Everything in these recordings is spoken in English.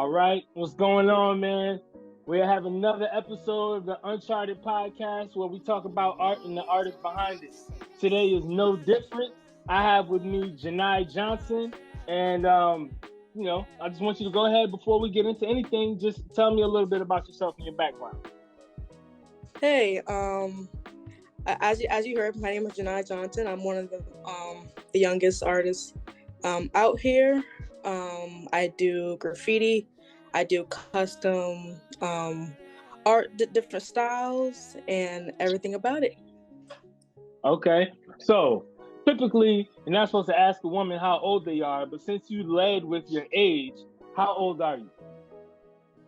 All right, what's going on, man? We have another episode of the unchARTed podcast where we talk about art and the artists behind it. Today is no different. I have with me Janai Johnson, and I just want you to go ahead before we get into anything. Just tell me a little bit about yourself and your background. Hey, as you heard, my name is Janai Johnson. I'm one of the youngest artists out here. I do graffiti. I do custom art, different styles, and everything about it. Okay, so typically you're not supposed to ask a woman how old they are, but since you led with your age, how old are you?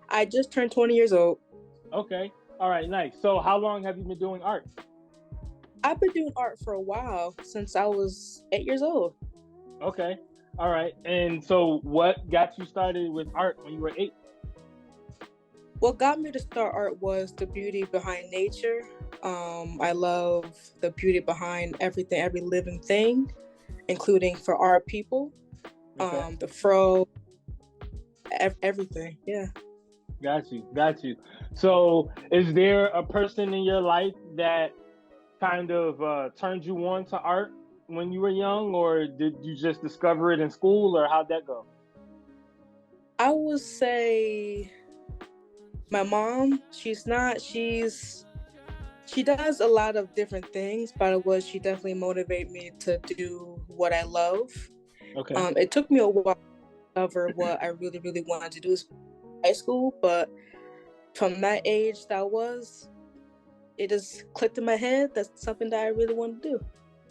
I just turned 20 years old. Okay, all right, nice. So how long have you been doing art? I've been doing art for a while, since I was 8 years old. Okay, all right. And so what got you started with art when you were 8? What got me to start art was the beauty behind nature. I love the beauty behind everything, every living thing, including for our people, Okay. the fro, everything. Yeah. Got you. So is there a person in your life that kind of turned you on to art when you were young, or did you just discover it in school, or how'd that go? I would say my mom. She does a lot of different things, but she definitely motivated me to do what I love. Okay. It took me a while to discover what I really, really wanted to do in high school, but from that age it just clicked in my head. That's something that I really want to do.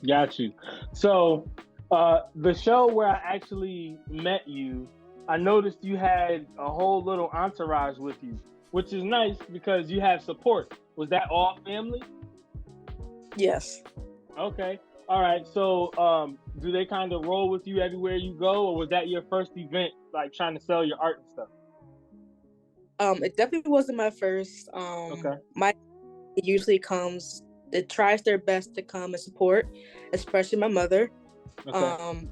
Got you. So the show where I actually met you, I noticed you had a whole little entourage with you, which is nice because you have support. Was that all family? Yes. Okay. All right. So do they kind of roll with you everywhere you go, or was that your first event, like trying to sell your art and stuff? It definitely wasn't my first. Okay. It usually comes. It tries their best to come and support, especially my mother. Okay.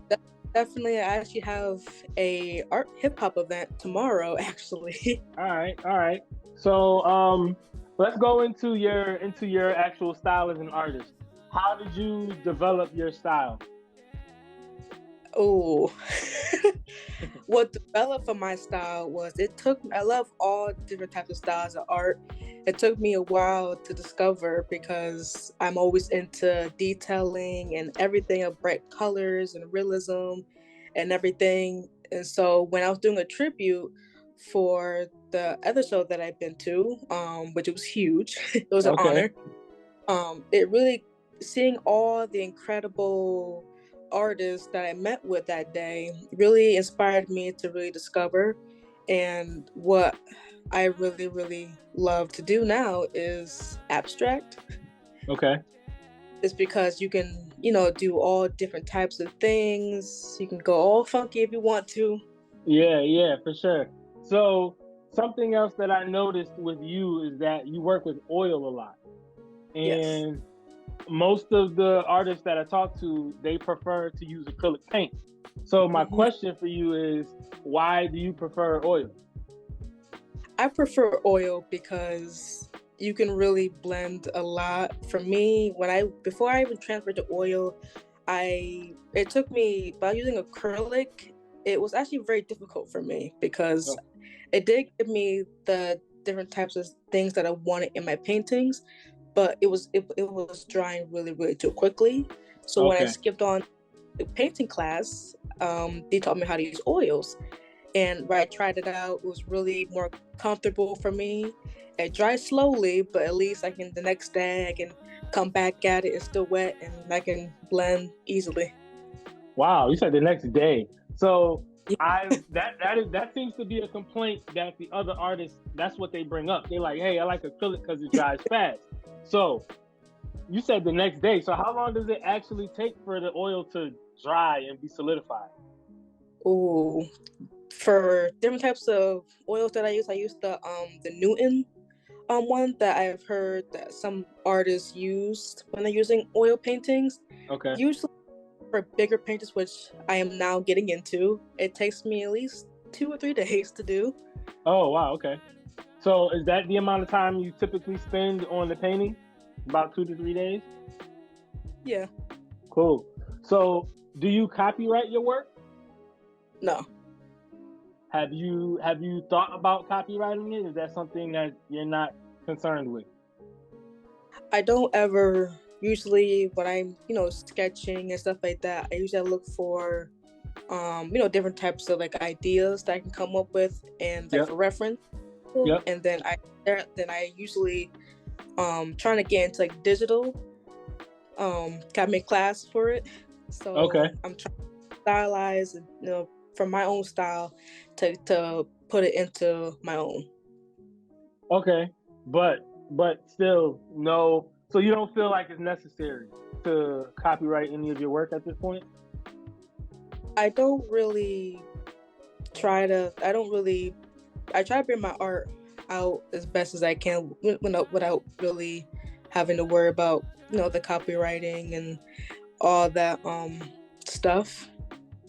Definitely, I actually have a art hip hop event tomorrow. Actually. All right. So let's go into your actual style as an artist. How did you develop your style? Oh, what developed for my style was I love all different types of styles of art. It took me a while to discover because I'm always into detailing and everything of bright colors and realism and everything. And so when I was doing a tribute for the other show that I've been to, which was huge, it was an honor. It really, seeing all the incredible artists that I met with that day really inspired me to really discover. And what I really, really love to do now is abstract. Okay. It's because you can, do all different types of things. You can go all funky if you want to. Yeah, for sure. So something else that I noticed with you is that you work with oil a lot. And Yes. most of the artists that I talk to, they prefer to use acrylic paint. So my question for you is, why do you prefer oil? I prefer oil because you can really blend a lot. For me, before I even transferred to oil, it took me, by using acrylic, it was actually very difficult for me because it did give me the different types of things that I wanted in my paintings, but it was drying really, really too quickly. So when I skipped on the painting class, they taught me how to use oils. And when I tried it out, it was really more comfortable for me. It dries slowly, but at least the next day I can come back at it. It's still wet and I can blend easily. Wow, you said the next day. So that seems to be a complaint that the other artists, that's what they bring up. They're like, hey, I like acrylic because it dries fast. So you said the next day. So how long does it actually take for the oil to dry and be solidified? Oh, for different types of oils that I use the Newton one that I've heard that some artists use when they're using oil paintings. Okay. Usually for bigger paintings, which I am now getting into, it takes me at least 2 or 3 days to do. Oh, wow. Okay. So is that the amount of time you typically spend on the painting? About 2 to 3 days? Yeah. Cool. So do you copyright your work? No. Have you thought about copywriting it? Is that something that you're not concerned with? I don't ever usually when I'm, sketching and stuff like that, I usually look for different types of like ideas that I can come up with and like Yep. for reference. Yep. And then I usually trying to get into like digital. Got me a class for it. So Okay. I'm trying to stylize and from my own style to put it into my own. Okay. But still no. So you don't feel like it's necessary to copyright any of your work at this point? I don't really I try to bring my art out as best as I can without really having to worry about, the copywriting and all that stuff.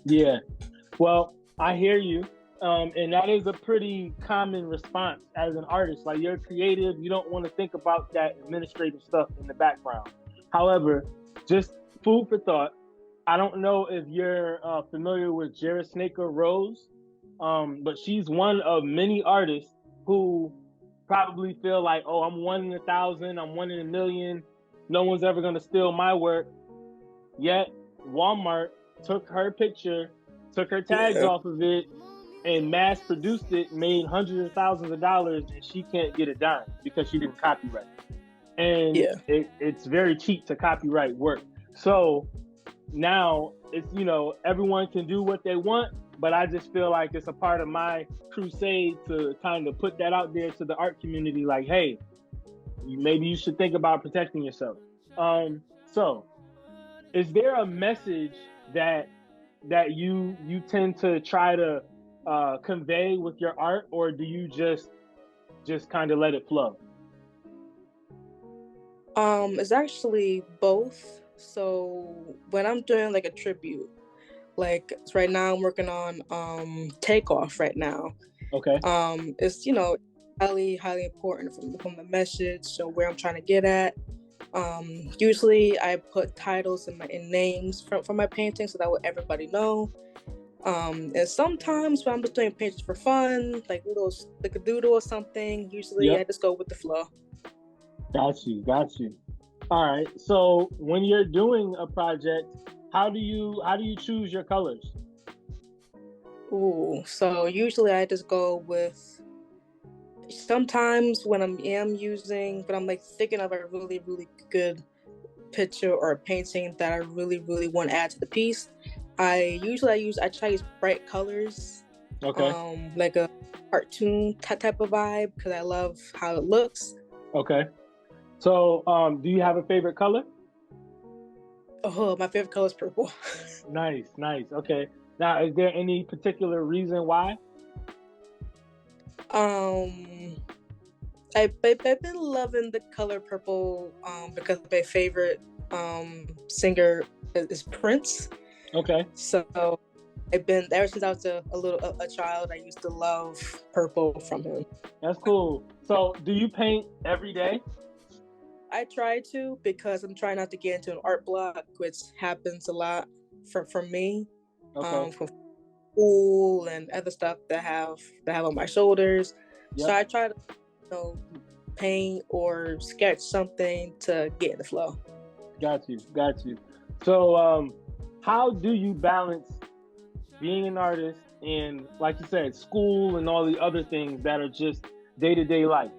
Yeah. Well, I hear you. And that is a pretty common response as an artist. Like you're creative, you don't want to think about that administrative stuff in the background. However, just food for thought. I don't know if you're familiar with Jara Snaker Rose, but she's one of many artists who probably feel like, oh, I'm 1 in 1,000, I'm 1 in 1,000,000. No one's ever going to steal my work. Yet Walmart took her picture, took her tags off of it, and mass produced it, made hundreds of thousands of dollars, and she can't get a dime because she didn't copyright it. And Yeah. it's very cheap to copyright work. So now it's, everyone can do what they want, but I just feel like it's a part of my crusade to kind of put that out there to the art community, like, hey, maybe you should think about protecting yourself. So is there a message that you tend to try to convey with your art, or do you just kind of let it flow? It's actually both. So when I'm doing like a tribute, like right now I'm working on Takeoff right now. Okay. It's highly important from the message, so where I'm trying to get at. Usually I put titles in names from my paintings so that way everybody know. And sometimes when I'm just doing paintings for fun, like a doodle or something, usually I just go with the flow. Got you. All right. So when you're doing a project, how do you choose your colors? Ooh, so usually I just go with. Sometimes when I'm like thinking of a really really good picture or a painting that I really really want to add to the piece, I try to use bright colors. Okay. Like a cartoon type of vibe because I love how it looks. Okay. So do you have a favorite color? Oh, my favorite color is purple. Nice. Okay. Now, is there any particular reason why? I've been loving the color purple because my favorite singer is Prince. Okay. So I've been ever since I was a child. I used to love purple from him. That's cool. So, do you paint every day? I try to because I'm trying not to get into an art block, which happens a lot for me. Okay. From school and other stuff that have on my shoulders. Yep. So I try to paint or sketch something to get in the flow. Got you. So how do you balance being an artist and, like you said, school and all the other things that are just day-to-day life?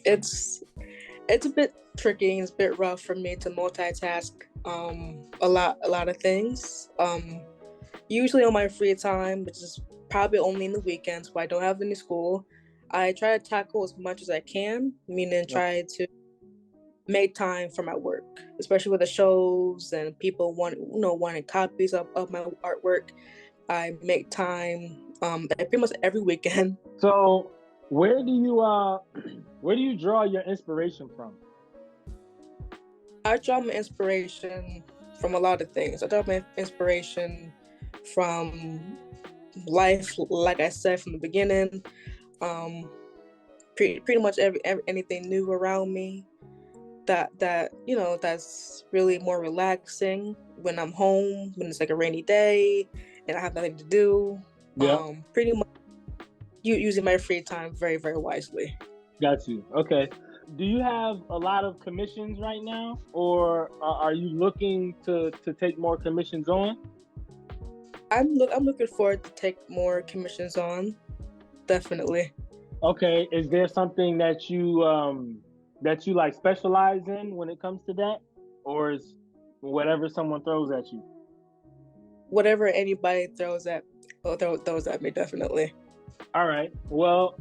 It's a bit tricky and it's a bit rough for me to multitask a lot of things. Usually on my free time, which is probably only in the weekends when I don't have any school, I try to tackle as much as I can, meaning try to make time for my work, especially with the shows and people wanting copies of my artwork. I make time pretty much every weekend. So where do you draw your inspiration from? I draw my inspiration from a lot of things. I draw my inspiration from life, like I said from the beginning. Pretty much anything new around me that that's really more relaxing when I'm home, when it's like a rainy day and I have nothing to do. Yeah. Pretty much using my free time very, very wisely. Got you. Okay. Do you have a lot of commissions right now, or are you looking to take more commissions on? I'm looking forward to take more commissions on, definitely. Okay. Is there something that you like specialize in when it comes to that, or is whatever someone throws at you? Whatever anybody throws at me, definitely. All right. Well,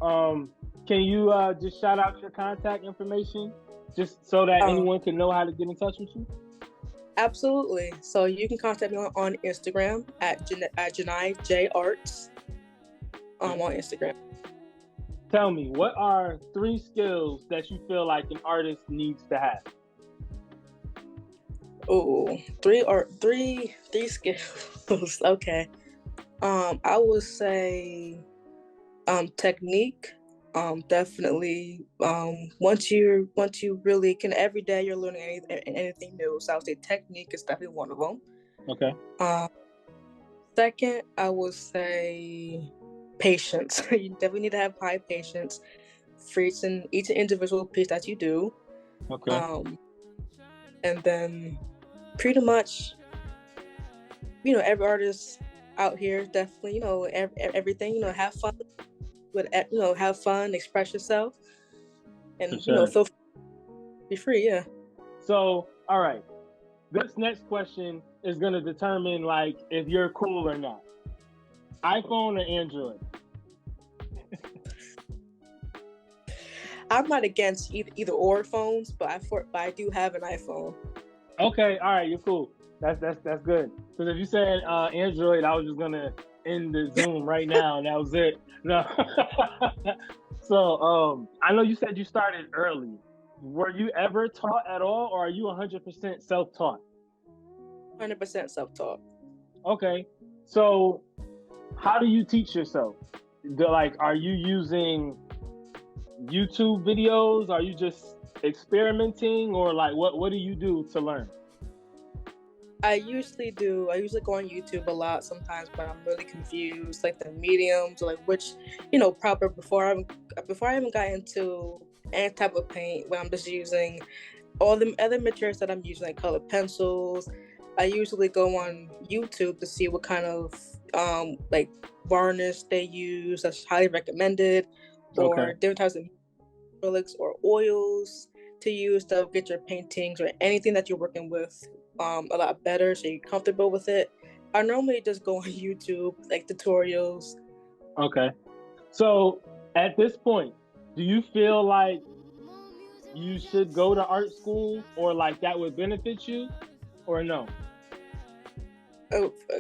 can you just shout out your contact information, just so that anyone can know how to get in touch with you? Absolutely. So you can contact me on Instagram at Janai J.Arts on Instagram. Tell me, what are 3 skills that you feel like an artist needs to have? Oh, three skills. Okay. I would say technique. Definitely. Once you really can, every day you're learning anything new. So I would say technique is definitely one of them. Okay. Second, I would say patience. You definitely need to have high patience for each individual piece that you do. Okay. And then pretty much, every artist out here definitely, everything, have fun with, have fun, express yourself, and sure. feel be free. Yeah. So, all right, this next question is gonna determine like if you're cool or not. iPhone or Android? I'm not against either or phones, but I do have an iPhone. Okay, all right, you're cool. That's good. Because if you said Android, I was just gonna end the Zoom right now, and that was it. No. So I know you said you started early. Were you ever taught at all, or are you 100% self-taught? 100% self-taught. Okay. So how do you teach yourself? Are you using YouTube videos? Are you just experimenting, or like what do you do to learn? I usually go on YouTube a lot sometimes, but I'm really confused, like the mediums, or like which, proper before I even got into any type of paint, when I'm just using all the other materials that I'm using, like colored pencils. I usually go on YouTube to see what kind of like varnish they use. That's highly recommended, or different types of acrylics or oils to use to get your paintings or anything that you're working with a lot better, so you're comfortable with it. I normally just go on YouTube, like tutorials. Okay. So at this point, do you feel like you should go to art school, or like that would benefit you, or no?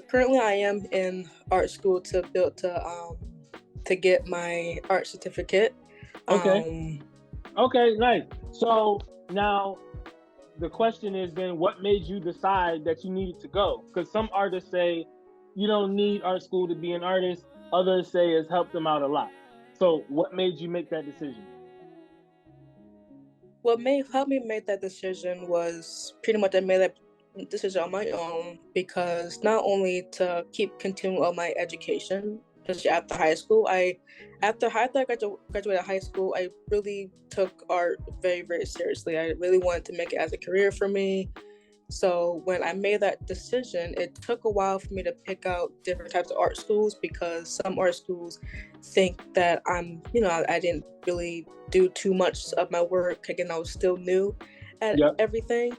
Currently, I am in art school to get my art certificate. Okay. Okay, nice. So now the question is then, what made you decide that you needed to go? Because some artists say you don't need art school to be an artist. Others say it's helped them out a lot. So what made you make that decision? What helped me make that decision was pretty much I made that decision on my own, because not only to keep continuing on my education, especially after high school, after I graduated high school, I really took art very, very seriously. I really wanted to make it as a career for me. So when I made that decision, it took a while for me to pick out different types of art schools, because some art schools think that I didn't really do too much of my work. Again, I was still new at everything.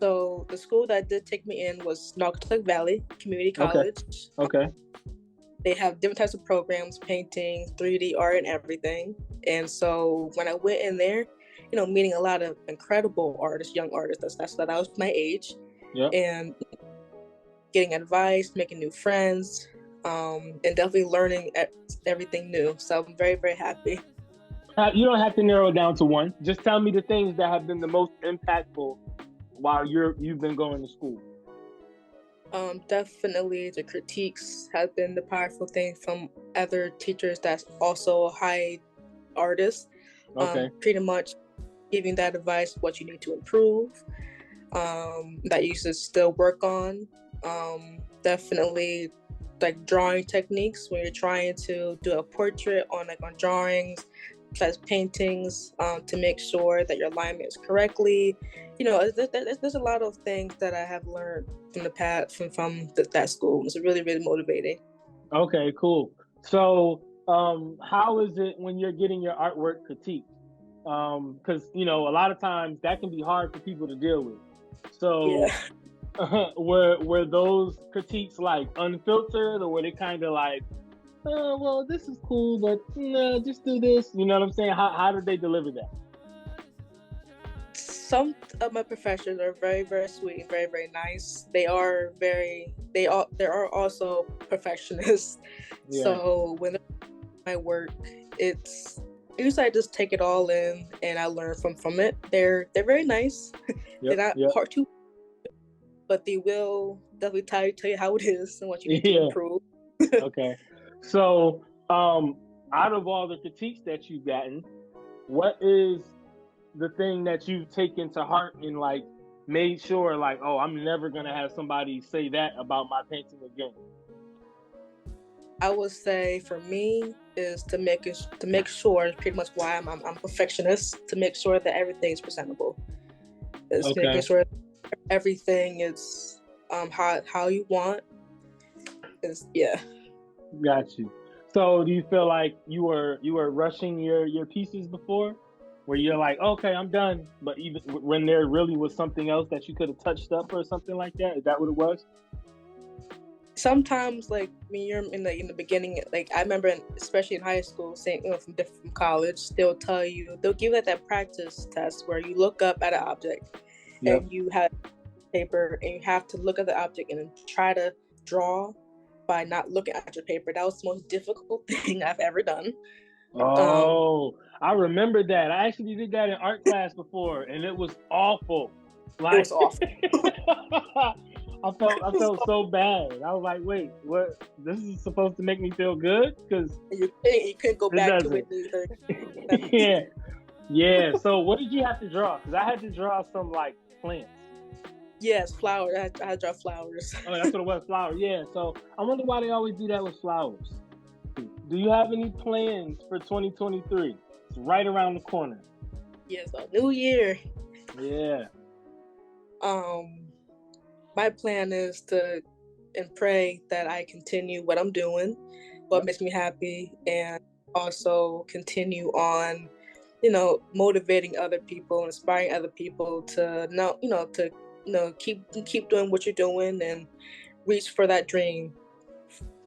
So the school that did take me in was Naugatuck Valley Community College. Okay. They have different types of programs, painting, 3D art, and everything. And so when I went in there, meeting a lot of incredible artists, young artists, that was my age, and getting advice, making new friends, and definitely learning everything new. So I'm very, very happy. You don't have to narrow it down to one. Just tell me the things that have been the most impactful while you've been going to school. Definitely the critiques have been the powerful thing from other teachers that's also high artists. Okay. Pretty much giving that advice, what you need to improve, that you should still work on. Definitely like drawing techniques when you're trying to do a portrait on drawings, plus paintings, to make sure that your alignment is correctly. There's a lot of things that I have learned from the past from that school. It's really, really motivating. Okay, cool. So, how is it when you're getting your artwork critiqued? Because a lot of times that can be hard for people to deal with. So, Yeah. were those critiques like unfiltered, or were they kind of like, oh, well, this is cool, but no, just do this. You know what I'm saying? How did they deliver that? Some of my professors are very, very sweet and very, very nice. They are also perfectionists. Yeah. So when my work, it's usually I just take it all in and I learn from it. They're very nice. They're not hard to, but they will definitely tell you how it is and what you need to improve. Okay. So, out of all the critiques that you've gotten, what is the thing that you've taken to heart and like made sure like, oh, I'm never gonna have somebody say that about my painting again? I would say for me is to make sure, pretty much why I'm a perfectionist, to make sure that everything is presentable. Is making sure everything is how you want. Got you. So do you feel like you were rushing your pieces before, where you're like, okay, I'm done, but even when there really was something else that you could have touched up or something like that? Is that what it was? Sometimes, like when you're in the beginning, like I remember, especially in high school, saying from college, they'll give you that practice test where you look up at an object, and you have paper, and you have to look at the object and then try to draw by not looking at your paper. That was the most difficult thing I've ever done. Oh, I remember that. I actually did that in art class before, and it was awful. It was awful. I felt so bad. I was like, wait, what? This is supposed to make me feel good? Because you couldn't go back to it either. Yeah. So what did you have to draw? Because I had to draw some like plants. Yes, flowers. I had to draw flowers. Oh, that's what it was, flowers. Yeah. So I wonder why they always do that with flowers. Do you have any plans for 2023? It's right around the corner. Yes, a new year. Yeah. My plan is to and pray that I continue what I'm doing, what makes me happy, and also continue on, motivating other people, inspiring other people to keep doing what you're doing and reach for that dream.